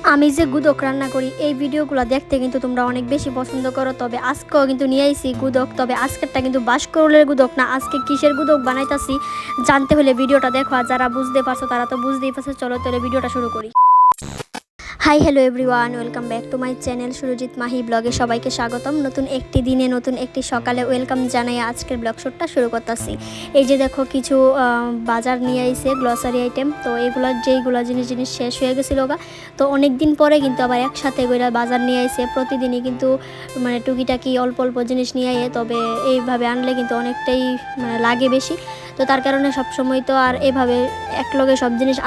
আমি যে গুদক রান্না করি এই ভিডিওগুলো দেখতে কিন্তু তোমরা অনেক বেশি পছন্দ করো। তবে আজকেও কিন্তু নিয়ে আইছি গুদক। তবে আজকেরটা কিন্তু বাঁশকরুলের গুদক না, আজকে কিসের গুদক বানাইতাছি জানতে হলে ভিডিওটা দেখো। আর যারা বুঝতে পারছো তারা তো বুঝতেই পারছো। চলো তাহলে ভিডিওটা শুরু করি। Hi hello everyone, welcome back to my channel Surajit Mahi ব্লগে সবাইকে স্বাগতম। নতুন একটি দিনে নতুন একটি সকালে ওয়েলকাম জানাই আজকের ব্লগ শুটটা শুরু করতেছি। এই যে দেখো কিছু বাজার নিয়ে আইছে, গ্লসারি আইটেম। তো এগুলো যেইগুলো জিনিস শেষ হয়ে গেছিলো গা, তো অনেক দিন পরে কিন্তু আবার একসাথে এগুলো বাজার নিয়ে আইছে। প্রতিদিনই কিন্তু মানে টুকিটাকি অল্প অল্প জিনিস নিয়ে আইয়ে, তবে এইভাবে আনলে কিন্তু অনেকটাই মানে লাগে বেশি। তো তার কারণে সবসময় তো আর এভাবে একলগে সব জিনিস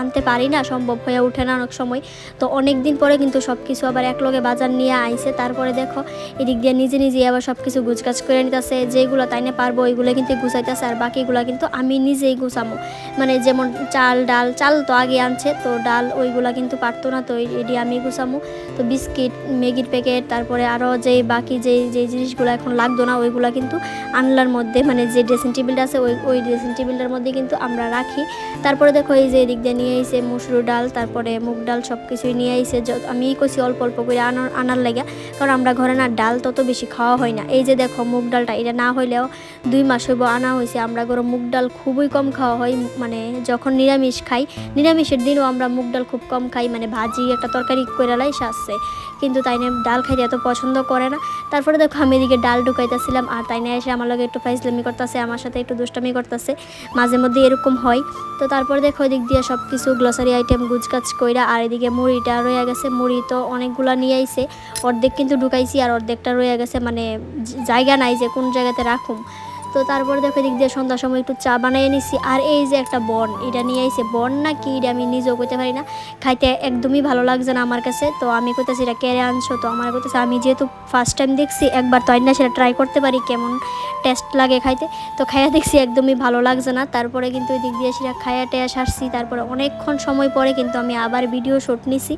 আনতে পারি না, সম্ভব হয়ে ওঠে না অনেক সময়। তো অনেক দিন পরে কিন্তু সব কিছু আবার একলগে বাজার নিয়ে আইছে। তারপরে দেখো এদিক দিয়ে নিজে আবার সব কিছু গুছগাছ করে নিতেছে। যেগুলো তাইনে পারবো ওইগুলো কিন্তু গুছাইতেছে, আর বাকিগুলো কিন্তু আমি নিজেই গুছামো। মানে যেমন চাল তো আগে আনছে, তো ডাল ওইগুলো কিন্তু পারতো না, তো এটি আমি গুছামো। তো বিস্কিট, ম্যাগির প্যাকেট, তারপরে আরও বাকি যে জিনিসগুলো এখন লাগতো না ওইগুলো কিন্তু আনলার মধ্যে, মানে যে ড্রেসিং টেবিলটা আছে ওই ড্রেসিং টেবিলটার মধ্যে কিন্তু আমরা রাখি। তারপরে দেখো এই যে এদিক দিয়ে নিয়ে আইছে মসুর ডাল, তারপরে মুগ ডাল, সব কিছুই নিয়ে আইছে। আমি কইছি অল্প অল্প করে আনার লাগে, কারণ আমরা ঘরে না ডাল তত বেশি খাওয়া হয় না। এই যে দেখো মুগ ডালটা, এটা না হইলেও 2 মাস হইব আনা হয়েছে। আমরা ঘরে মুগ ডাল খুবই কম খাওয়া হয়, মানে যখন নিরামিষ খাই, নিরামিষের দিনও আমরা মুগ ডাল খুব কম খাই। মানে ভাজি একটা তরকারি করে লাই সাজছে, কিন্তু তাই না ডাল খাইতে এত পছন্দ করে না। তারপরে দেখো আমি এদিকে ডাল ঢুকাইতেছিলাম, আর তাই না এসে আমার লগে একটু ফাইজলামি করতেছে, আমার সাথে একটু দুষ্টামি করতেছে, মাঝে মধ্যে এরকম হয়। তো তারপরে দেখো এদিক দিয়ে সব কিছু গ্লসারি আইটেম গুছগাছ কইরা, আর এদিকে মুড়িটা রয়ে গেছে। মুড়ি তো অনেকগুলো নিয়ে আইছে, অর্ধেক কিন্তু ঢুকাইছি আর অর্ধেকটা রয়ে গেছে, মানে জায়গা নাই যে কোন জায়গাতে রাখুম। তো তারপরে দেখো এদিক দিয়ে সন্ধ্যার সময় একটু চা বানিয়ে নিছি। আর এই যে একটা বন, এটা নিয়ে আইছে। বন না কি এটা আমি নিজেও কইতে পারি না, খাইতে একদমই ভালো লাগছে না আমার কাছে। তো আমি কইতেছি এটা কেড়ে আনছো, তো আমার কইতেছে আমি যেহেতু ফার্স্ট টাইম দেখছি, একবার তো আইনা সেটা ট্রাই করতে পারি কেমন টেস্ট লাগে খাইতে। তো খাইয়া দেখছি একদমই ভালো লাগছে না। তারপরে কিন্তু ওই দিক দিয়ে সেটা খাইয়া টেয়া সারছি। তারপরে অনেকক্ষণ সময় পরে কিন্তু আমি আবার ভিডিও শুট নিছি।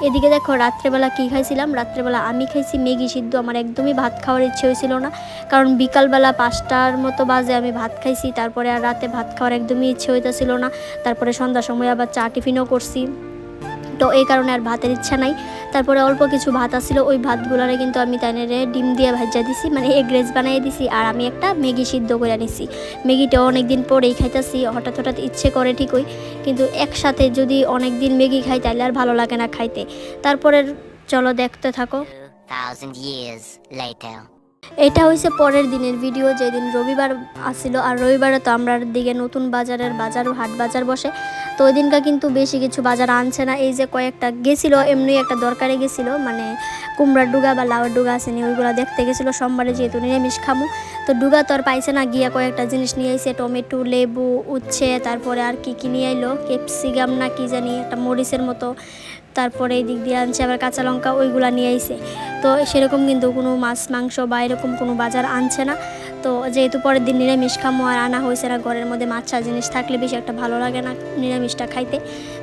এদিকে দেখো রাত্রেবেলা কী খাইছিলাম। রাত্রেবেলা আমি খাইছি ম্যাগি সিদ্ধ। আমার একদমই ভাত খাওয়ার ইচ্ছে হয়েছিল না, কারণ বিকালবেলা 5টার মতো বাজে আমি ভাত খাইছি। তারপরে আর রাতে ভাত খাওয়ার একদমই ইচ্ছে হইতেছিল না। তারপরে সন্ধ্যার সময় আবার চা টিফিনও করছি, তো এই কারণে আর ভাতের ইচ্ছা নাই। তারপরে অল্প কিছু ভাত আসছিল, ওই ভাতগুলোরে কিন্তু আমি তাইনেরে ডিম দিয়ে ভাজা দিছি, মানে এগ রেস বানিয়ে দিছি। আর আমি একটা ম্যাগি সিদ্ধ করে নিছি। ম্যাগিটা অনেক দিন পরেই খাইতেছি, হঠাৎ ইচ্ছে করে ঠিকই, কিন্তু একসাথে যদি অনেক দিন ম্যাগি খাই তাহলে আর ভালো লাগে না খাইতে। তারপরে চলো দেখতে থাকো। 2000 years later. এটা হয়েছে পরের দিনের ভিডিও, যেদিন রবিবার আসছিল। আর রবিবারে তো আমরা দিকে নতুন বাজার হাট বাজার বসে। তো ওই দিনকা কিন্তু বেশি কিছু বাজার আনছে না। এই যে কয়েকটা গেছিলো, এমনি একটা দরকারে গেছিলো, মানে কুমড়ার ডুগা বা লাউয়ের ডুগা আসেনি, ওইগুলো দেখতে গেছিলো সোমবারে, যেহেতু নিরামিষ খামু। তো ডুগা তো আর পাইছে না, গিয়া কয়েকটা জিনিস নিয়ে আইছে, টমেটো, লেবু, উচ্ছে, তারপরে আর কি নিয়ে আইলো, ক্যাপসিকাম না কি জানি একটা মরিচের মতো। তারপরে এই দিক দিয়ে আনছে আবার কাঁচা লঙ্কা, ওইগুলা নিয়ে আইছে। তো সেরকম কিন্তু কোনো মাছ মাংস বা এরকম কোনো বাজার আনছে না। তো যেহেতু পরের দিন নিরামিষ খামো, আর আনা হয়েছে না। ঘরের মধ্যে মাছা জিনিস থাকলে বেশি একটা ভালো লাগে না নিরামিষটা খাইতে,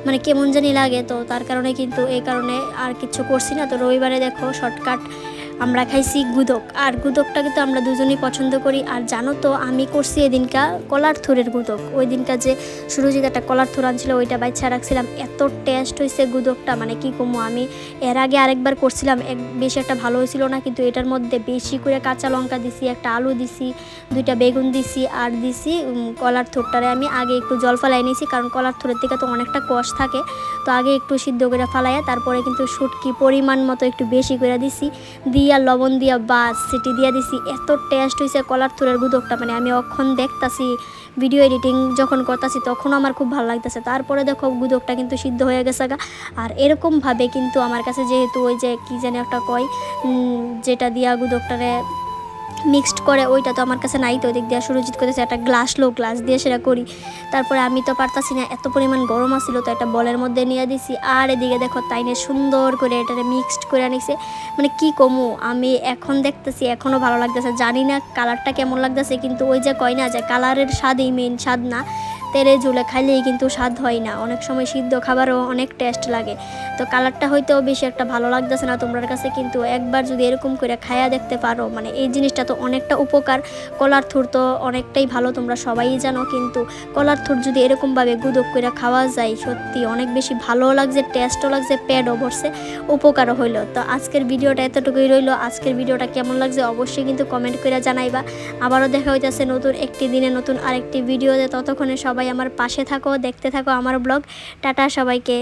মানে কেমন জানি লাগে। তো তার কারণে কিন্তু এই কারণে আর কিছু করছি না। তো রবিবারে দেখো শর্টকাট আমরা খাইছি গুদক। আর গুদকটা কিন্তু আমরা দুজনেই পছন্দ করি। আর জানো তো আমি করছি এদিনকা কলার থুরের গুদক। ওই দিনকা যে সুরজিৎ একটা কলার থুর আনছিল, ওইটা বাচ্চা রাখছিলাম, এত টেস্ট হয়েছে গুদকটা, মানে কি কমো। আমি এর আগে আরেকবার করছিলাম, বেশি একটা ভালো হয়েছিল না, কিন্তু এটার মধ্যে বেশি করে কাঁচা লঙ্কা দিছি, একটা আলু দিছি, 2টা বেগুন দিছি, আর দিছি কলার থুরটারে আমি আগে একটু জল ফালাই নিয়েছি, কারণ কলার থুরের থেকে তো অনেকটা কষ থাকে। তো আগে একটু সিদ্ধ করে ফালাইয়া তারপরে কিন্তু শুটকি পরিমাণ মতো একটু বেশি করে দিছি, দিয়া লবণ দিয়া বাস সিটি দিয়া দিছি। এত টেস্ট হয়েছে কলার থুরের গুদকটা, মানে আমি অক্ষণ দেখতাছি, ভিডিও এডিটিং যখন করতেছি তখনও আমার খুব ভালো লাগতেছে। তারপরে দেখো গুদকটা কিন্তু সিদ্ধ হয়ে গেছে গা। আর এরকমভাবে কিন্তু আমার কাছে যেহেতু ওই যে কী জানি একটা কয়, যেটা দিয়া গুদকটারে মিক্সড করে, ওইটা তো আমার কাছে নাই। তো ওদিক দিয়ে সুরজিৎ করতেছে একটা গ্লাস দিয়ে সেটা করি। তারপরে আমি তো পারতাছি না, এত পরিমাণ গরম আসছিল, তো একটা বলের মধ্যে নিয়ে দিছি। আর এদিকে দেখো তাইনে সুন্দর করে এটারে মিক্সড করে আনিছে, মানে কি কমু। আমি এখন দেখতেছি এখনও ভালো লাগতেছে, জানি না কালারটা কেমন লাগতেছে, কিন্তু ওই যে কয় না যে কালারের স্বাদই মেইন, স্বাদ না। তেলে ঝুলে খাইলেই কিন্তু স্বাদ হয় না, অনেক সময় সিদ্ধ খাবারও অনেক টেস্ট লাগে। তো কালারটা হয়তো বেশি একটা ভালো লাগতেছে না তোমার কাছে, কিন্তু একবার যদি এরকম করে খায়া দেখতে পারো, মানে এই জিনিসটা তো অনেকটা উপকার। কলার থুর তো অনেকটাই ভালো, তোমরা সবাই জানো, কিন্তু কলার থুর যদি এরকমভাবে গুদক করে খাওয়া যায় সত্যি অনেক বেশি ভালো লাগছে, টেস্টও লাগছে, পেটও ভরছে, উপকারও হইলো। তো আজকের ভিডিওটা এতটুকুই রইলো। আজকের ভিডিওটা কেমন লাগছে অবশ্যই কিন্তু কমেন্ট করে জানাইবা। আবারও দেখা হইতেছে নতুন একটি দিনে নতুন আরেকটি ভিডিওতে। ততক্ষণে সবাই আমার পাশে থাকো, দেখতে থাকো আমার ব্লগ। টাটা সবাইকে।